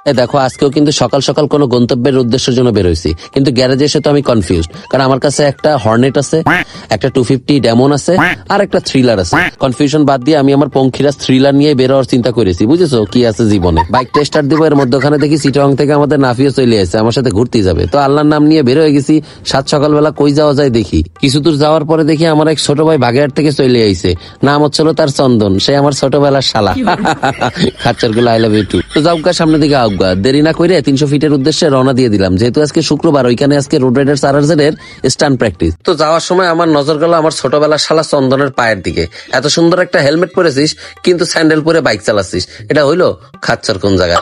দেখো আজকেও কিন্তু সকাল সকাল কোনো গন্তব্যের উদ্দেশ্যের জন্য বের হয়েছি, কিন্তু গ্যারেজে এসে তো আমি কনফিউজড, কারণ আমার কাছে একটা হর্নেট আছে, একটা 250 ডেমন আছে, আর একটা থ্রিলার আছে। কনফিউশন বাদ দিয়ে আমি আমার পঙ্খিরাজ থ্রিলার নিয়ে বের হওয়ার চিন্তা করেছি। বুঝেছো কি আছে জীবনে। বাইক টেস্টার দিব, এর মধ্যখানে দেখি চিটাং থেকে আমাদের নাফিও চলে আসছে, আমার সাথে ঘুরতে যাবে। তো আল্লাহর নাম নিয়ে বের হয়ে গেছি। সাত সকালবেলা কই যাওয়া যায় দেখি। কিছু দূর যাওয়ার পরে দেখি আমার এক ছোট ভাই বাগেরহাট থেকে চলে আইছে। নাম হচ্ছিল তার চন্দন, সে আমার ছোটবেলার শালা। খাচ্চার গুলো আই লাভ ইউ টু। তো যাওগা সামনে দিকে আউগা, দেরি না করে 300 ফিটের উদ্দেশ্যে রওনা দিয়ে দিলাম। যেহেতু আজকে শুক্রবার, ওইখানে আজকে রোড রাইডার্স RRZ এর স্টান্ট প্র্যাকটিস। তো যাওয়ার সময় আমার নজর গেল আমার ছোটবেলার শালা চন্দনের পায়ের দিকে। এত সুন্দর একটা হেলমেট পরেছিস, কিন্তু স্যান্ডেল পরে বাইক চালাচ্ছিস, এটা হইলো খাচ্চার কোন জায়গা?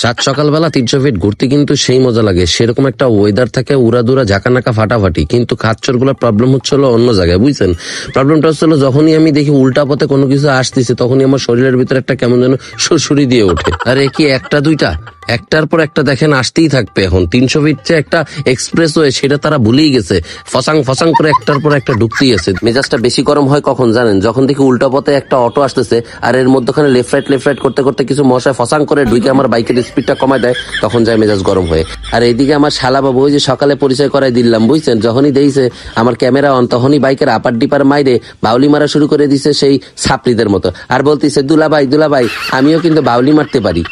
সাত সকালবেলা 300 ফিট ঘুরতে কিন্তু সেই মজা লাগে। সেরকম একটা ওয়েদার থাকে, উড়াদুরা ঝাঁকানাকা ফাটাফাটি। কিন্তু খাচ্চর গুলোর প্রবলেম হচ্ছিল অন্য জায়গায়, বুঝছেন? প্রবলেমটা হচ্ছিল যখনই আমি দেখি উল্টা পথে কোনো কিছু আসতেছে, তখনই আমার শরীরের ভিতরে একটা কেমন যেন সুরসুরি দিয়ে ওঠে। আরে কি একটা দুইটা, একটার পর একটা দেখেন আসতেই থাকবে। এখন 300 ফিট যে একটা এক্সপ্রেসওয়ে, সেটা তারা ভুলেই গেছে। ফসাং ফসাং করে একটার পর একটা ঢুকতেই আছে। মেজাজটা বেশি গরম হয় কখন জানেন? যখন দেখি উল্টা পথে একটা অটো আসতেছে, আর এর মধ্যখানে লেফট রাইট করতে করতে কিছু মশায় ফসাং করে ঢুকে আমার বাইকের স্পিডটা কমায় দেয়, তখন যায় মেজাজ গরম হয়ে। আর এইদিকে আমার শালা বাবু, ওই যে সকালে পরিচয় করাই দিলাম, বুঝছেন? যখনই দিয়েছে আমার ক্যামেরা অন, তখনই বাইকের আপার ডিপার মাইরে বাউলি মারা শুরু করে দিছে সেই ছাপড়িদের মতো। আর বলতিছে, দুলাভাই আমিও কিন্তু বাউলি মারতে পারি।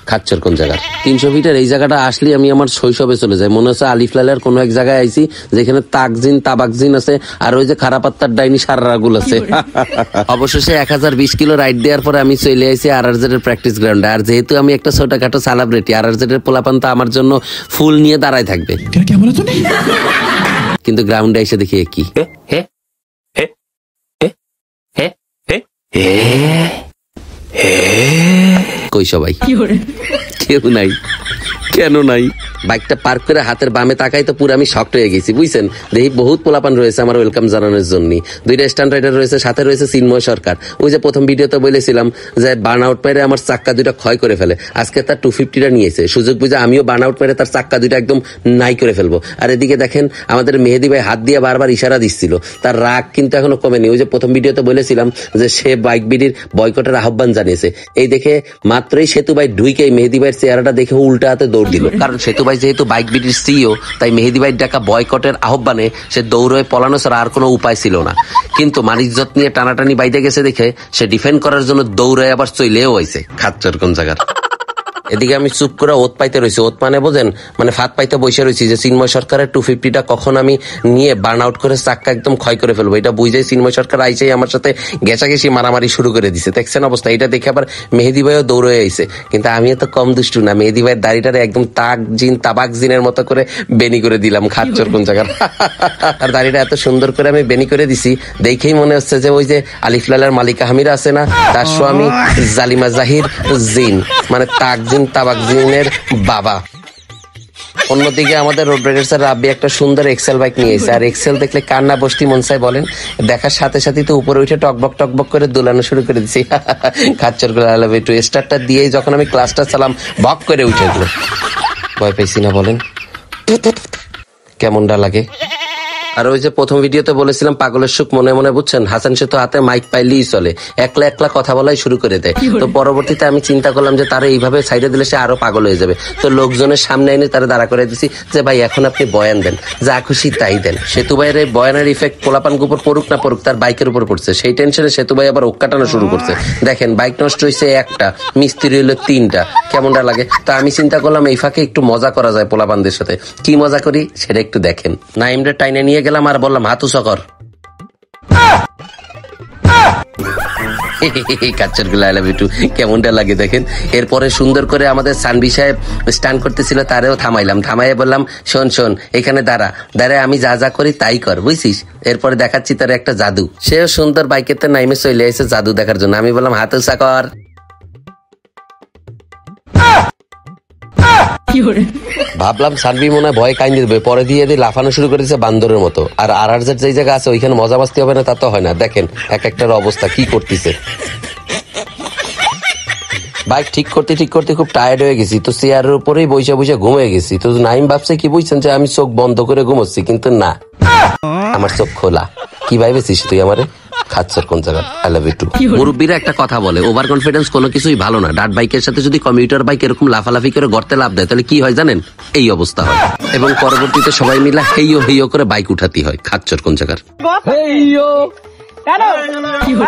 খাচ্চর কোন জায়গা? 300 ফিটের এই জায়গাটা আসলে আমি আমার শৈশবে চলে যাই। মনে হচ্ছে আলিফলালের কোন এক জায়গায় আইছি, যেখানে তাবাকজিন আছে, আর ওই যে খারাপাত্তার ডাইনি সারাগুল আছে। অবশেষে 1020 কিলো রাইড দেওয়ার পরে আমি চলে আইছি RRZ এর প্র্যাকটিস গ্রাউন্ডে। আর যেহেতু আমি একটা ছোটখাটো সেলিব্রিটি, RRZ এর পোলাপান তো আমার জন্য ফুল নিয়ে দাঁড়ায় থাকবে। কিন্তু গ্রাউন্ডে এসে দেখি কি কই সবাই? কেউ নাই। কেন নাই? বাইকটা পার্ক করে হাতের বামে তাকাই তো পুরো আমি শক্ট হয়ে গেছি, বুঝছেন? দেখি বহুত পোলাপান রয়েছে আমার ওয়েলকাম জানানোর জন্য। 2টা স্ট্যান্ড রাইডার রয়েছে, সাথে রয়েছে চিন্ময় সরকার। ওই যে প্রথম ভিডিওতে বলেছিলাম যে বার্ন আউট মেরে আমার চাক্কা 2টা ক্ষয় করে ফেলে, আজকে তার 250টা নিয়েছে। সুযোগ বুঝে আমিও বার্ন আউট মেরে তার চাক্কা 2টা একদম নাই করে ফেলবো। আর এদিকে দেখেন আমাদের মেহেদি ভাই হাত দিয়ে বারবার ইশারা দিচ্ছিল, তার রাগ কিন্তু এখনো কমেনি। ওই যে প্রথম ভিডিওতে বলেছিলাম যে সে বাইক বিডির বয়কটের আহ্বান জানিয়েছে। এই দেখে মাত্রই সেতু ভাই ঢুইকে মেহেদি ভাইয়ের চেহারাটা দেখে উল্টা হাতে দৌড় দিল। কারণ সেতু ভাই যেহেতু বাইক বিডির CEO, তাই মেহেদি ভাই ডাকা বয়কটের আহ্বানে সে দৌড়ে পলানো ছাড়া আর কোনো উপায় ছিল না। কিন্তু মানিজ্জত নিয়ে টানাটানি বাইতে গেছে দেখে সে ডিফেন্ড করার জন্য দৌড়ে আবার চলেও আইছে। খাচ্চর কোন জায়গার? এদিকে আমি চুপ করে ওত পাইতে রয়েছি। ওত মানে বোঝেন, মানে ফাঁদ পাইতে বসে রয়েছি যে চিন্ময় সরকারের 250টা কখন আমি নিয়ে বার্ন আউট করে চাক্কা একদম ক্ষয় করে ফেলবো। এটা বুঝে চিন্ময় সরকার আইসেই আমার সাথে ঘেঁষাঘেঁষি মারামারি শুরু করে দিছে। দেখছেন অবস্থা? এটা দেখে আবার মেহেদি ভাইও দৌড়ে আইছে। কিন্তু আমি তো কম দুষ্টু না, মেহেদি ভাইয়ের দাড়িটারে একদম তাবাক জিনের মতো করে বেনি করে দিলাম। খাচ্চর কোন জায়গার? আর দাড়িটা এত সুন্দর করে আমি বেনি করে দিছি, দেখেই মনে হচ্ছে যে ওই যে আলিফলালের মালিকা হামিরা আছে না, তার স্বামী জালিমা জাহির জিন, মানে তাবাকজিনের বাবা। অন্যদিকে আমাদের রোড রাইডার্স রাব্বি একটা সুন্দর এক্সেল বাইক নিয়ে এসেছে। আর এক্সেল দেখলে কার না বসতি মন চায় বলেন? দেখার সাথে সাথে তো উপরে উঠে টকবক করে দোলানো শুরু করে দিচ্ছি। খাচ্চর গুলো আই লাভ ইউ টু। স্টার্টটা দিয়েই যখন আমি ক্লাসটা চালাম, বক করে উঠে গেল। ভয় পাইছি না বলেন? কেমনটা লাগে? আর ওই যে প্রথম ভিডিওতে বলেছিলাম পাগলের সুখ মনে মনে, বুঝছেন? হাসান সে তো হাতে মাইক পাইলেই চলে, একলা একলা কথা বলাই শুরু করে দেয়। তো পরবর্তীতে আমি চিন্তা করলাম যে তারা এইভাবে সাইডে দিলে সে আরো পাগল হয়ে যাবে। তো লোকজনের সামনে এনে তারা দাঁড়া করে দিছি যে ভাই এখন আপনি বয়ান দেন, যা খুশি তাই দেন। সেতু ভাইয়ের এই বয়ানের ইফেক্ট পোলাপান উপর পড়ুক না পড়ুক, তার বাইকের উপর পড়ছে। সেই টেনশনে সেতু ভাই আবার কাটানো শুরু করছে। দেখেন বাইক নষ্ট হয়েছে একটা, মিস্ত্রি হইলো 3টা। কেমনটা লাগে? তা আমি চিন্তা করলাম এই ফাঁকে একটু মজা করা যায় পোলাপানদের সাথে। কি মজা করি সেটা একটু দেখেন। নাইমরে টাইনে নিয়ে গেলাম আর বললাম হাতু সকর। কাচ্চার গুলো আই লাভ ইউ টু। কেমনটা লাগে দেখেন? এরপরে সুন্দর করে আমাদের সানবি সাহেব স্ট্যান্ড করতেছিল, তারেও থামাইলাম। থামাইয়া বললাম শোন এখানে দাঁড়া, আমি যা করি তাই কর, বুঝছিস? এরপরে দেখাচ্ছি তার একটা জাদু। সেও সুন্দর বাইকেতে নাইমে চলে এসে জাদু দেখার জন্য। আমি বললাম হাতু সাকর। ভাবলাম সানবি মনে হয় ভয় কাইন্দি দেবে, পরে দিয়ে লাফানো শুরু করেছে বান্দরের মতো। আর RRZ যেই জায়গা আছে ওইখানে মজা মাস্তি হবে না তা তো হয় না। দেখেন এক একটার অবস্থা কি করতেছে। বাইক ঠিক করতে খুব টায়ার্ড হয়ে গেছি। তো চেয়ারের উপরেই বসে ঘুমিয়ে গেছি। তো নাইম ভাবছে কি বুঝছেন যে আমি চোখ বন্ধ করে ঘুমোচ্ছি, কিন্তু না, আমার চোখ খোলা। কি ভাইবেছিস তুই আমারে? খাচ্ছর কোন জায়গা আই লাভ ইউ টু। মুরব্বীরা একটা কথা বলে, ওভার কনফিডেন্স কোনো কিছুই ভালো না। ডার্ট বাইকের সাথে যদি কমিউটার বাইক এরকম লাফালাফি করে গর্তে লাভ দেয় তাহলে কি হয় জানেন? এই অবস্থা হয়, এবং পরবর্তীতে সবাই মিলে হেইও হেইও করে বাইক উঠাতে হয়। খাচ্ছর কোন জায়গার।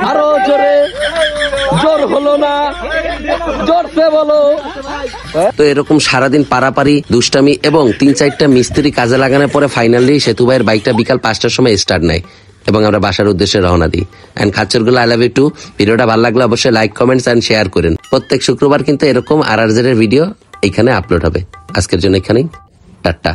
আরো জোরে, জোর হলো না, জোরসে বলো। তো এরকম সারাদিন পারাপারি দুষ্টামি এবং 3-4টা মিস্ত্রি কাজে লাগানোর পরে ফাইনালি সেতু ভাইয়ের বাইকটা বিকাল 5টার সময় স্টার্ট নেয় এবং আমরা বাসার উদ্দেশ্যে রওনা দিই। এন্ড খাচ্চরগুলো আই লাভ ইউ টু। ভিডিওটা ভালো লাগলে অবশ্যই লাইক, কমেন্টস এন্ড শেয়ার করেন। প্রত্যেক শুক্রবার কিন্তু এরকম RRZ এর ভিডিও এখানে আপলোড হবে। আজকের জন্য এখানেই টাটা।